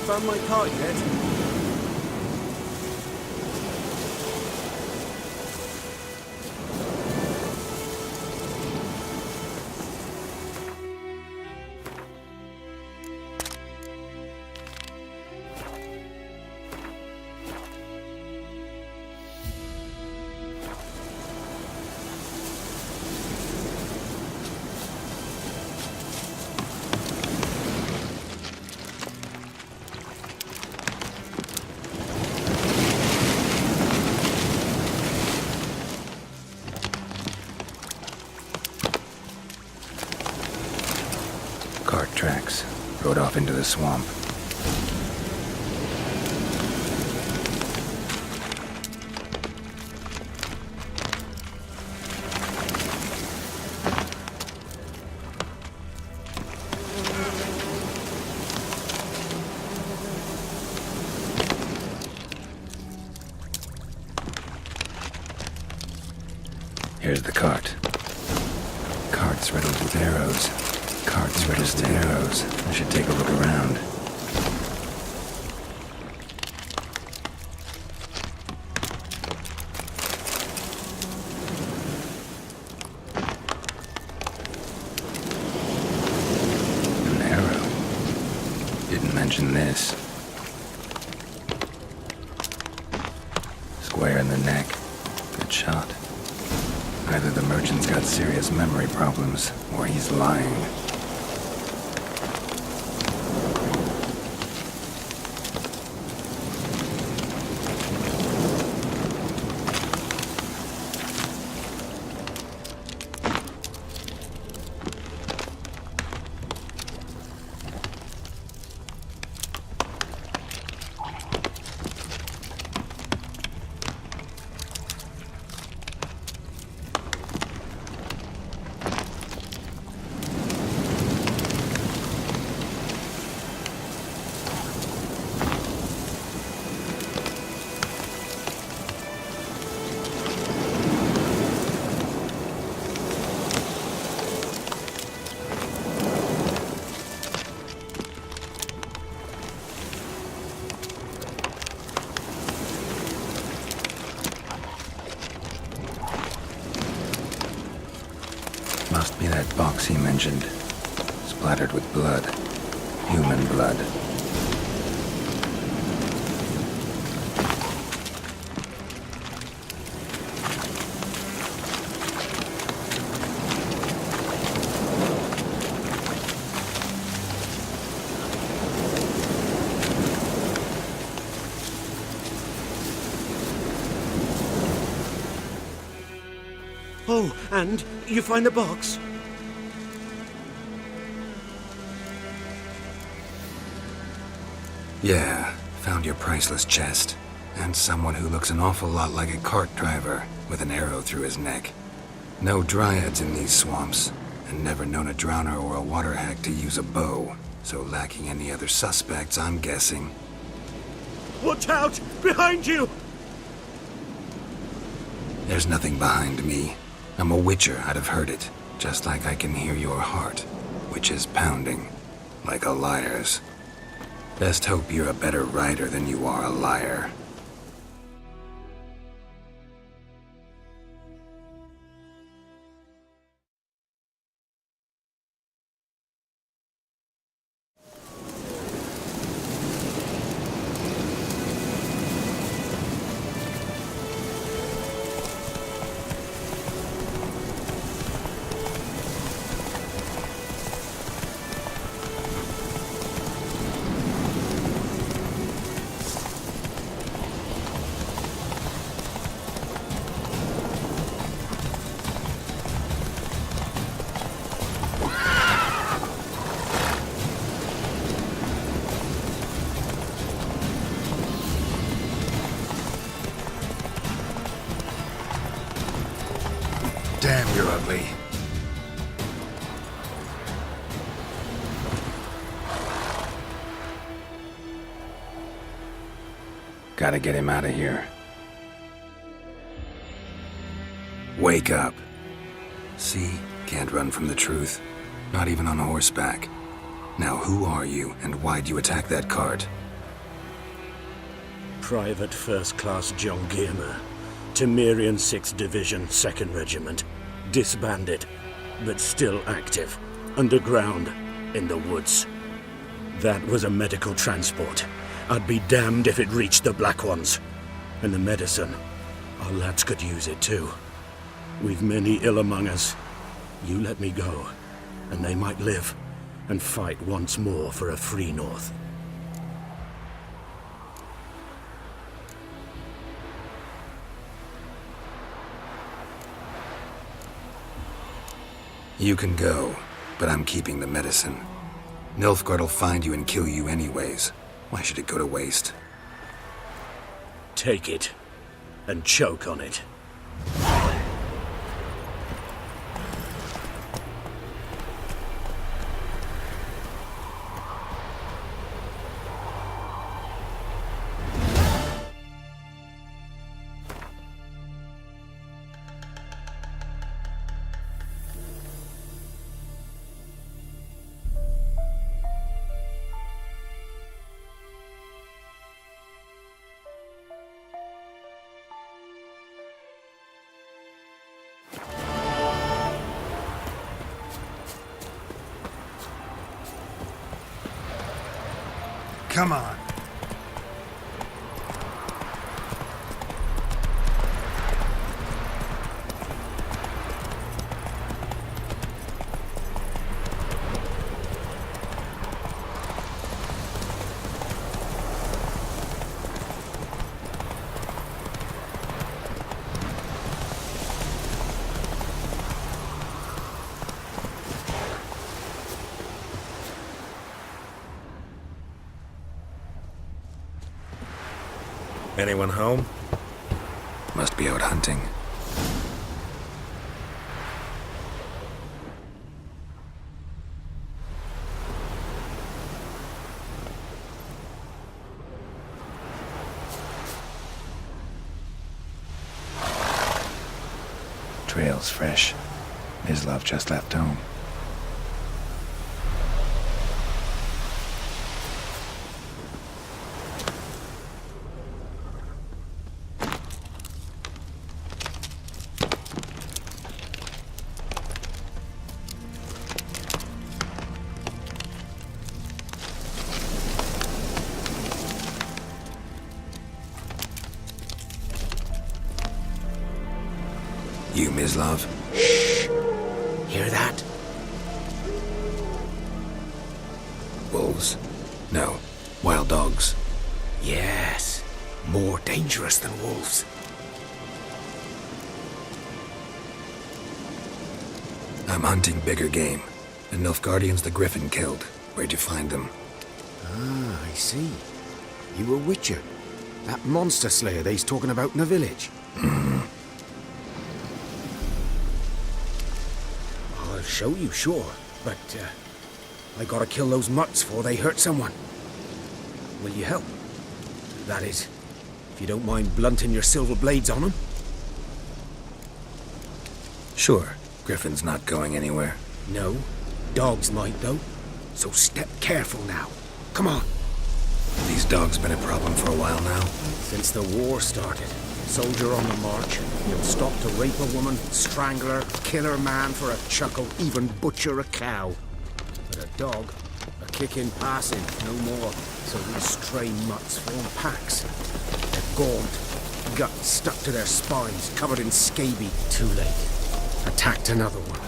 found my cart yet? Cart tracks. Rode off into the swamp. Here's the cart. Cart's riddled with arrows. Cart's riddled with arrows. I should take a look around. An arrow. Didn't mention this. Square in the neck. Good shot. Either the merchant's got serious memory problems, or he's lying. Must be that box he mentioned. Splattered with blood. Human blood. Oh, and you find the box? Yeah, found your priceless chest. And someone who looks an awful lot like a cart driver, with an arrow through his neck. No dryads in these swamps, and never known a drowner or a water hack to use a bow. So lacking any other suspects, I'm guessing. Watch out! Behind you! There's nothing behind me. I'm a witcher, I'd have heard it. Just like I can hear your heart, which is pounding. Like a liar's. Best hope you're a better rider than you are a liar. Damn, you're ugly. Gotta get him out of here. Wake up. See? Can't run from the truth. Not even on horseback. Now who are you, and why'd you attack that cart? Private First Class John Gearmer, Temerian 6th Division, 2nd Regiment. Disbanded, but still active. Underground, in the woods. That was a medical transport. I'd be damned if it reached the Black Ones. And the medicine, our lads could use it too. We've many ill among us. You let me go, and they might live, and fight once more for a free North. You can go, but I'm keeping the medicine. Nilfgaard will find you and kill you anyways. Why should it go to waste? Take it, and choke on it. Come on. Anyone home? Must be out hunting. Trail's fresh. Mislav just left home. You, Mislav? Shh! Hear that? Wolves? No. Wild dogs. Yes. More dangerous than wolves. I'm hunting bigger game. The Nilfgaardians the Griffin killed. Where'd you find them? Ah, I see. You a witcher. That monster slayer they's talking about in the village. I'll show you, sure. But, I gotta kill those mutts before they hurt someone. Will you help? That is, if you don't mind blunting your silver blades on them. Sure. Griffin's not going anywhere. No. Dogs might, though. So step careful now. Come on. These dogs been a problem for a while now. Since the war started. Soldier on the march. He'll stop to rape a woman, strangle her, kill her man for a chuckle, even butcher a cow. But a dog, a kick in passing, no more. So these stray mutts form packs. They're gaunt, guts stuck to their spines, covered in scabies. Too late. Attacked another one.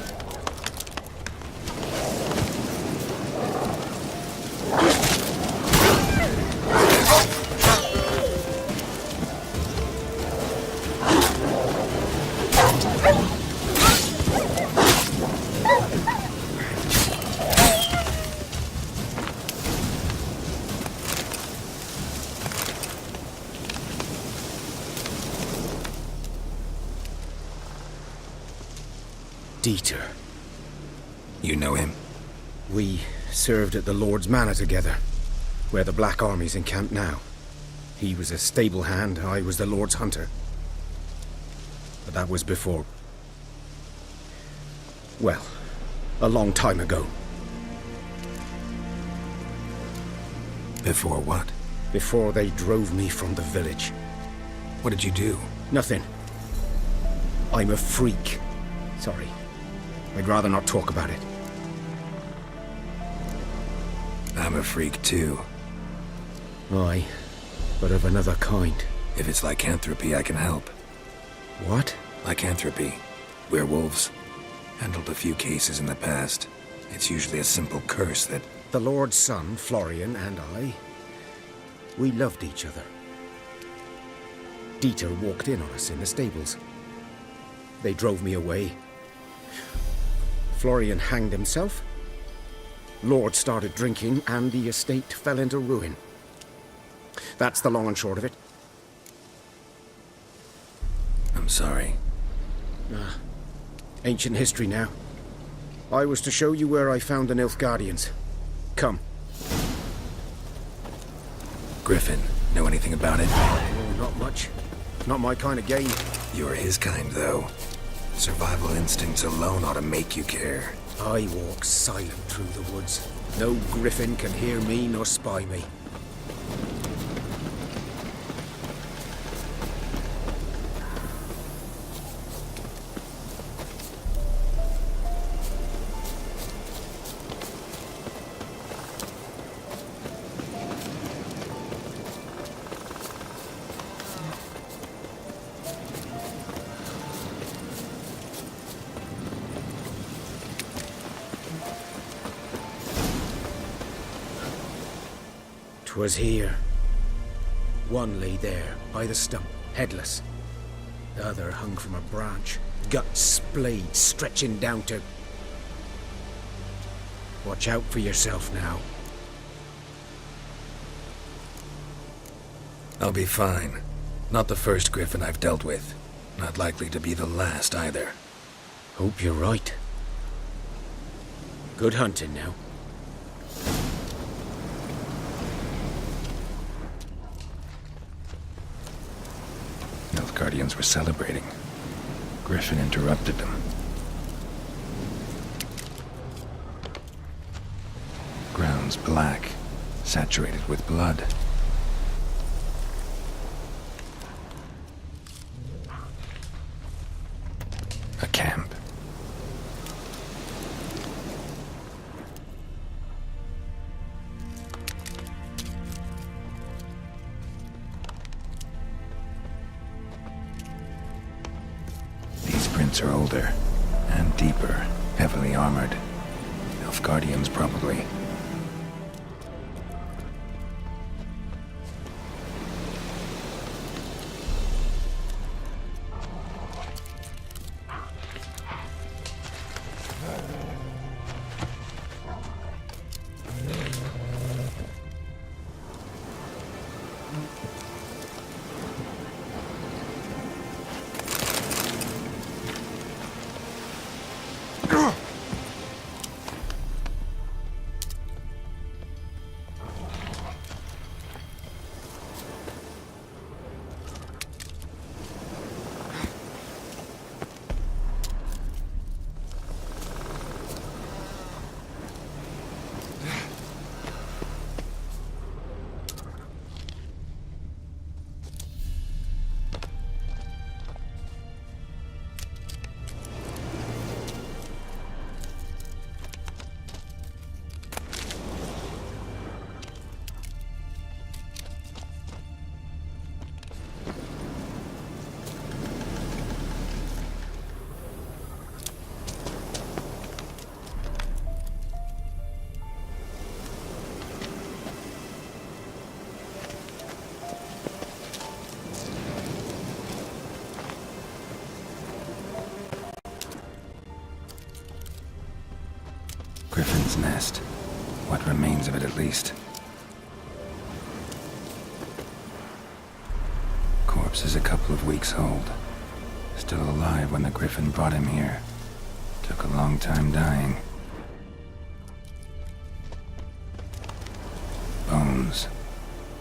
Dieter. You know him? We served at the Lord's Manor together, where the Black Army's encamped now. He was a stable hand, I was the Lord's hunter. But that was before... well, a long time ago. Before what? Before they drove me from the village. What did you do? Nothing. I'm a freak. Sorry. I'd rather not talk about it. I'm a freak too. Aye, but of another kind. If it's lycanthropy, I can help. What? Lycanthropy. Werewolves. Handled a few cases in the past. It's usually a simple curse that... The Lord's son, Florian, and I, we loved each other. Dieter walked in on us in the stables. They drove me away. Florian hanged himself. Lord started drinking, and the estate fell into ruin. That's the long and short of it. I'm sorry. Ancient history now. I was to show you where I found the Nilfgaardians. Come. Griffin, know anything about it? Oh, not much. Not my kind of game. You're his kind, though. Survival instincts alone ought to make you care. I walk silent through the woods. No Griffin can hear me nor spy me. 'Twas here. One lay there, by the stump, headless. The other hung from a branch, guts splayed, stretching down to... Watch out for yourself now. I'll be fine. Not the first Griffin I've dealt with. Not likely to be the last, either. Hope you're right. Good hunting now. Nilfgaardians were celebrating. Griffin interrupted them. Ground's black, saturated with blood. A camp. These prints are older and deeper, heavily armored. Nilfgaardians, probably. Griffin's nest. What remains of it, at least. Corpse is a couple of weeks old. Still alive when the Griffin brought him here. Took a long time dying. Bones.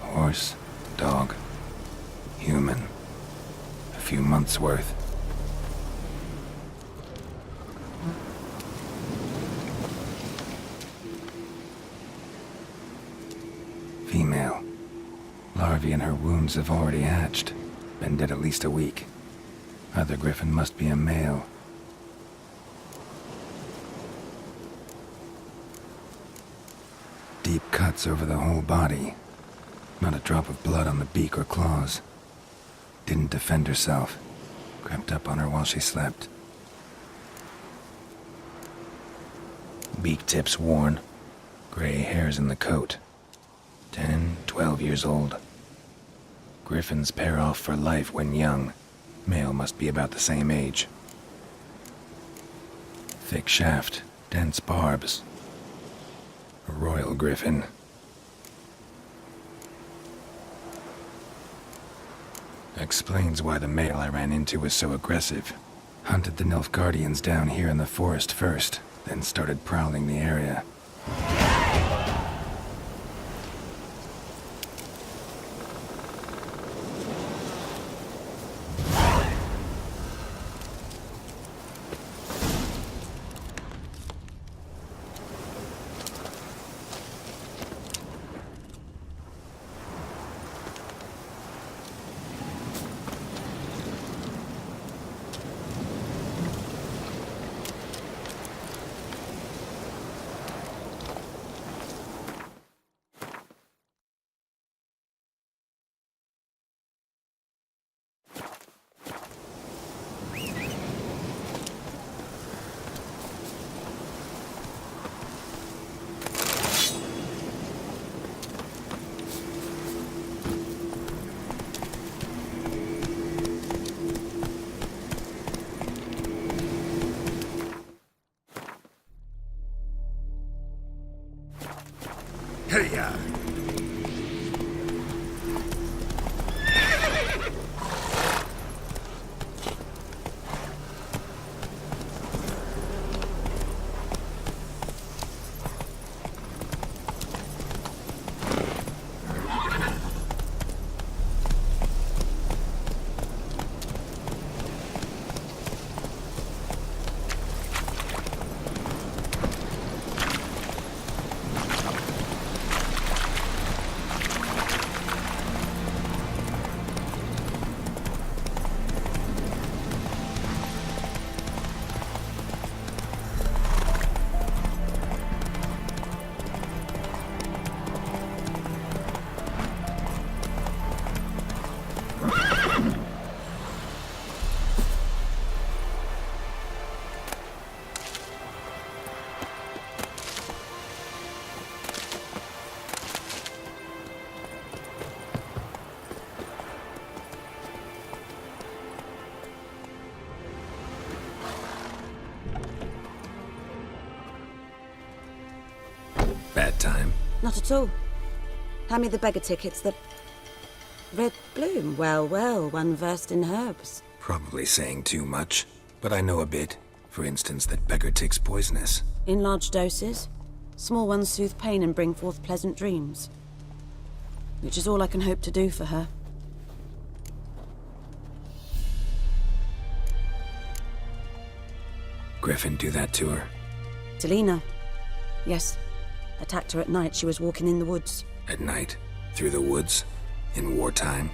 Horse, dog, human. A few months' worth. Female. wounds have already hatched. Been dead at least a week. Other Griffin must be a male. Deep cuts over the whole body. Not a drop of blood on the beak or claws. Didn't defend herself. Crept up on her while she slept. Beak tips worn. Gray hairs in the coat. 10, 12 years old. Griffins pair off for life when young. Male must be about the same age. Thick shaft, dense barbs. A royal griffin. Explains why the male I ran into was so aggressive. Hunted the Nilfgaardians down here in the forest first, then started prowling the area. Hey-ya! Bad time. Not at all. Hand me the beggar tickets that... Red bloom. Well, well, one versed in herbs. Probably saying too much, but I know a bit. For instance, that beggar tick's poisonous. In large doses. Small ones soothe pain and bring forth pleasant dreams. Which is all I can hope to do for her. Griffin do that to her. Talina. Yes. Attacked her at night. She was walking in the woods. At night? Through the woods? In wartime?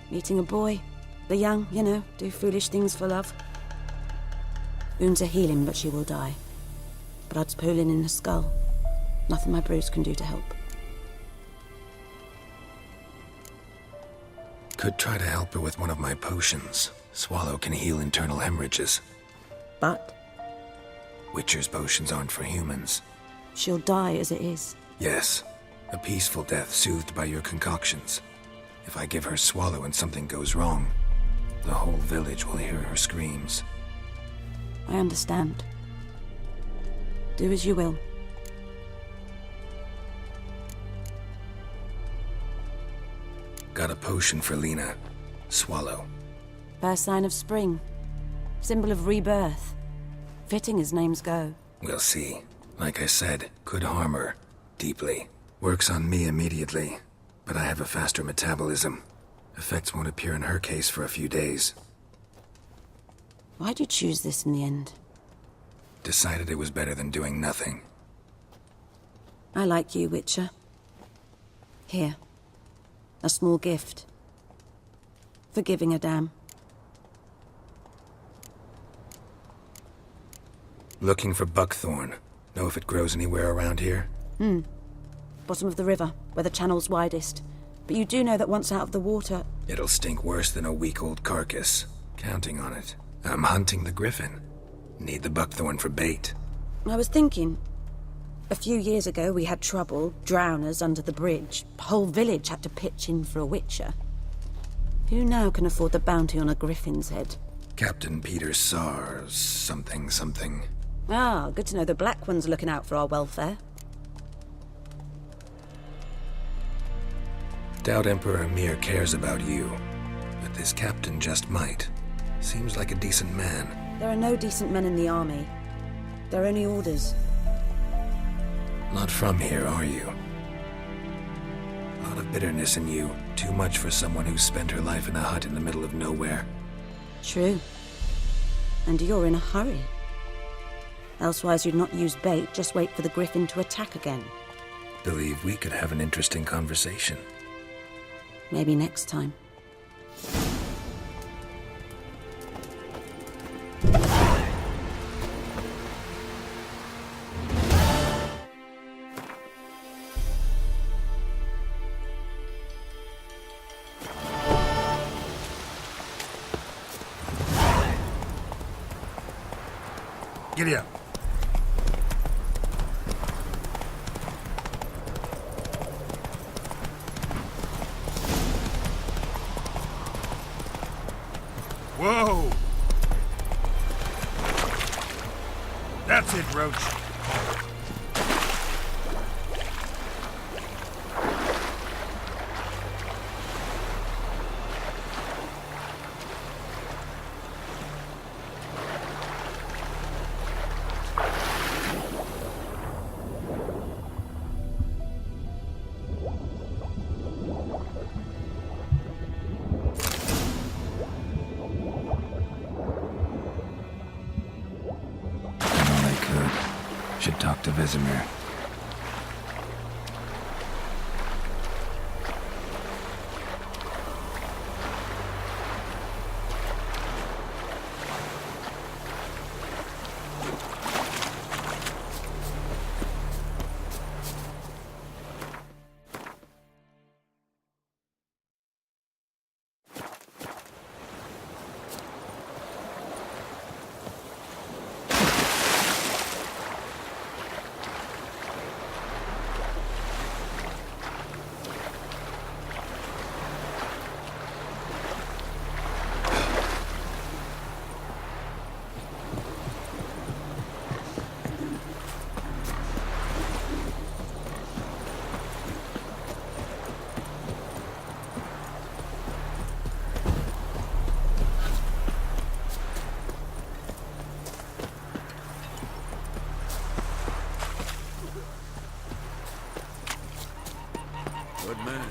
Meeting a boy. The young, you know, do foolish things for love. Wounds are healing, but she will die. Blood's pooling in her skull. Nothing my brews can do to help. Could try to help her with one of my potions. Swallow can heal internal hemorrhages. But Witcher's potions aren't for humans. she'll die as it is. Yes. A peaceful death soothed by your concoctions. If I give her Swallow and something goes wrong, the whole village will hear her screams. I understand. Do as you will. Got a potion for Lena. Swallow. First sign of spring. Symbol of rebirth. Fitting as names go. We'll see. Like I said, could harm her. Deeply. Works on me immediately. But I have a faster metabolism. Effects won't appear in her case for a few days. Why'd you choose this in the end? Decided it was better than doing nothing. I like you, Witcher. Here. A small gift. For giving a damn. Looking for buckthorn. Know if it grows anywhere around here? Bottom of the river, where the channel's widest. But you do know that once out of the water... It'll stink worse than a week-old carcass. Counting on it. I'm hunting the Griffin. Need the buckthorn for bait. I was thinking... A few years ago we had trouble, drowners under the bridge. Whole village had to pitch in for a witcher. Who now can afford the bounty on a Griffin's head? Captain Peter Saar something. Ah, good to know the Black One's looking out for our welfare. Doubt Emperor Emhyr cares about you. But this captain just might. Seems like a decent man. There are no decent men in the army. They're only orders. Not from here, are you? A lot of bitterness in you. Too much for someone who spent her life in a hut in the middle of nowhere. True. And you're in a hurry. Elsewise you'd not use bait, just wait for the Griffin to attack again. Believe we could have an interesting conversation. Maybe next time. Giddy up. Whoa! That's it, Roach. Should talk to Vesemir. Good man.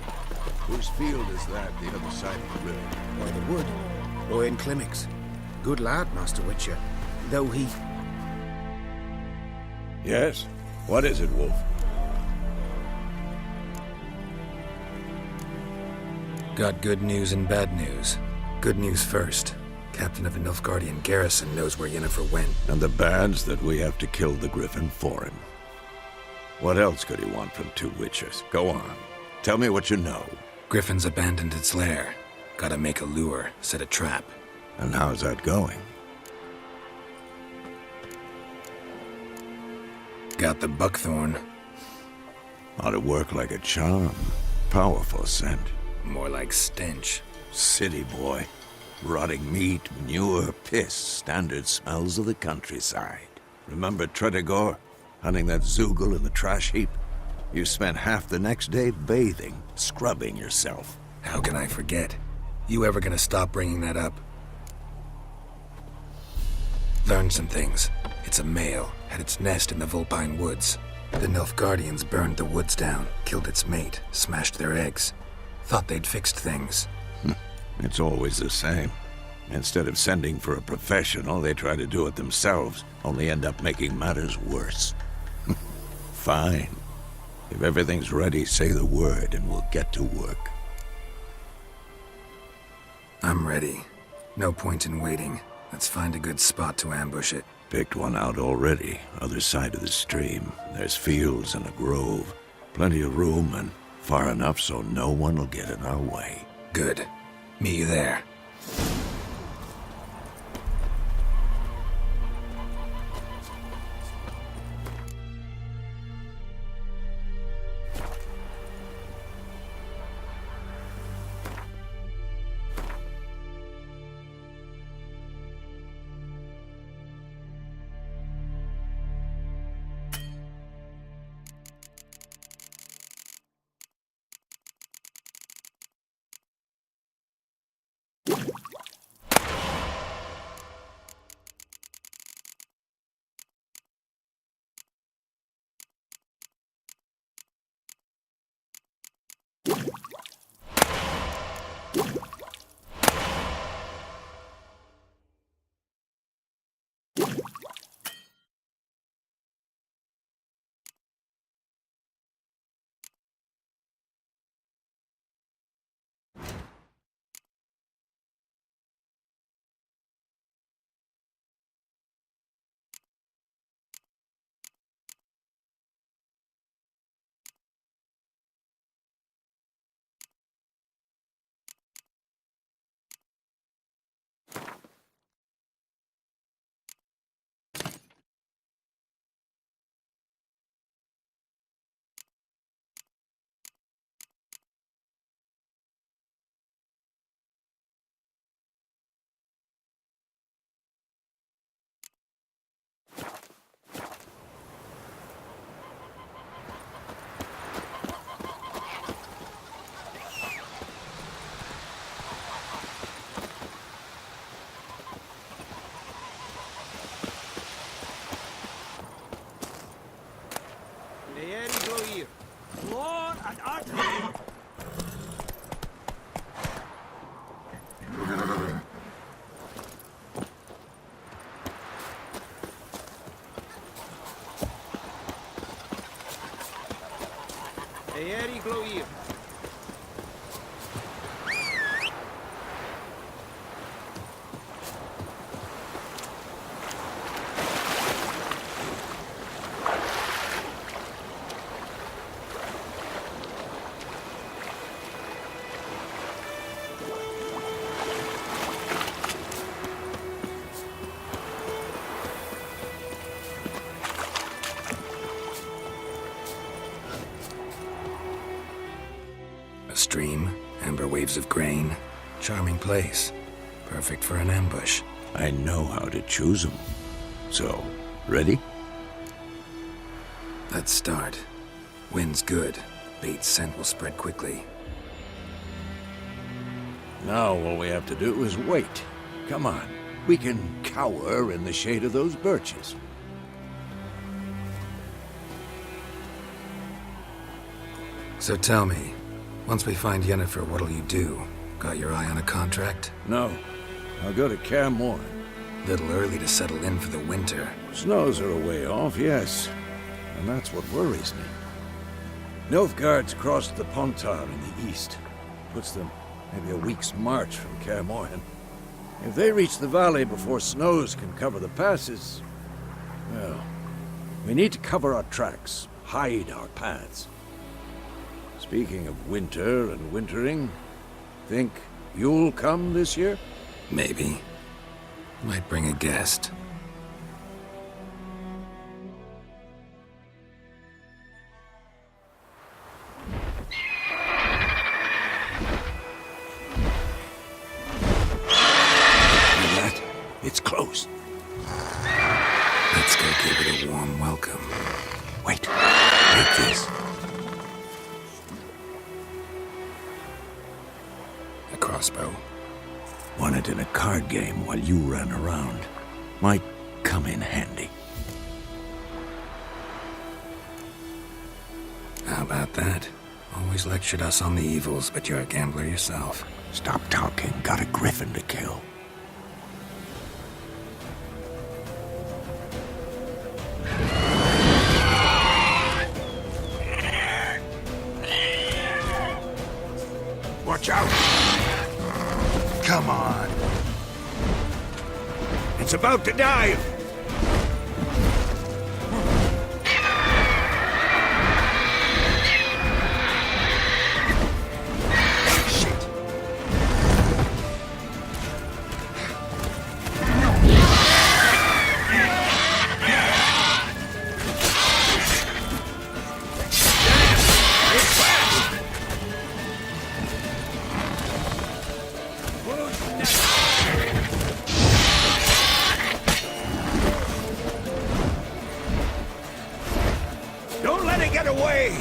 Whose field is that, the other side of the river? By the wood. Owen Clemmix. Good lad, Master Witcher. Though he... Yes? What is it, Wolf? Got good news and bad news. Good news first. Captain of a Nilfgaardian garrison knows where Yennefer went. And the bad's that we have to kill the Griffin for him. What else could he want from two witches? Go on. Tell me what you know. Griffin's abandoned its lair. Gotta make a lure, set a trap. And how's that going? Got the buckthorn. Ought to work like a charm. Powerful scent. More like stench. City boy. Rotting meat, manure, piss. Standard smells of the countryside. Remember Tretogor? Hunting that Zoogle in the trash heap? You spent half the next day bathing, scrubbing yourself. How can I forget? You ever gonna stop bringing that up? Learned some things. It's a male, had its nest in the Vulpine Woods. The Nilfgaardians burned the woods down, killed its mate, smashed their eggs. Thought they'd fixed things. It's always the same. Instead of sending for a professional, they try to do it themselves, only end up making matters worse. Fine. If everything's ready, say the word and we'll get to work. I'm ready. No point in waiting. Let's find a good spot to ambush it. Picked one out already, other side of the stream. There's fields and a grove. Plenty of room and far enough so no one will get in our way. Good. Meet you there. A stream, amber waves of grain. Charming place. Perfect for an ambush. I know how to choose them. So, ready? Let's start. Wind's good. Bait's scent will spread quickly. Now all we have to do is wait. Come on. We can cower in the shade of those birches. So tell me, once we find Yennefer, what'll you do? Got your eye on a contract? No. I'll go to Kaer Morhen. Little early to settle in for the winter. Snows are a way off, yes. And that's what worries me. Nilfgaard's crossed the Pontar in the east. Puts them maybe a week's march from Kaer Morhen. If they reach the valley before snows can cover the passes, well, we need to cover our tracks, hide our paths. Speaking of winter and wintering, think you'll come this year? Maybe. Might bring a guest. It's close. Let's go give it a warm welcome. Wait. Take this. A crossbow. Won it in a card game while you ran around. Might come in handy. How about that? Always lectured us on the evils, but you're a gambler yourself. Stop talking. Got a Griffin to kill. Watch out! Come on. It's about to dive! Don't let it get away!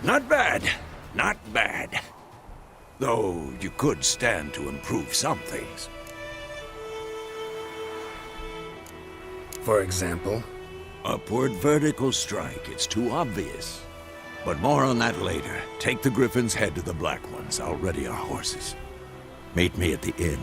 Not bad. Not bad. Though you could stand to improve some things. For example? Upward vertical strike. It's too obvious. But more on that later. Take the Griffin's head to the Black Ones. I'll ready our horses. Meet me at the inn.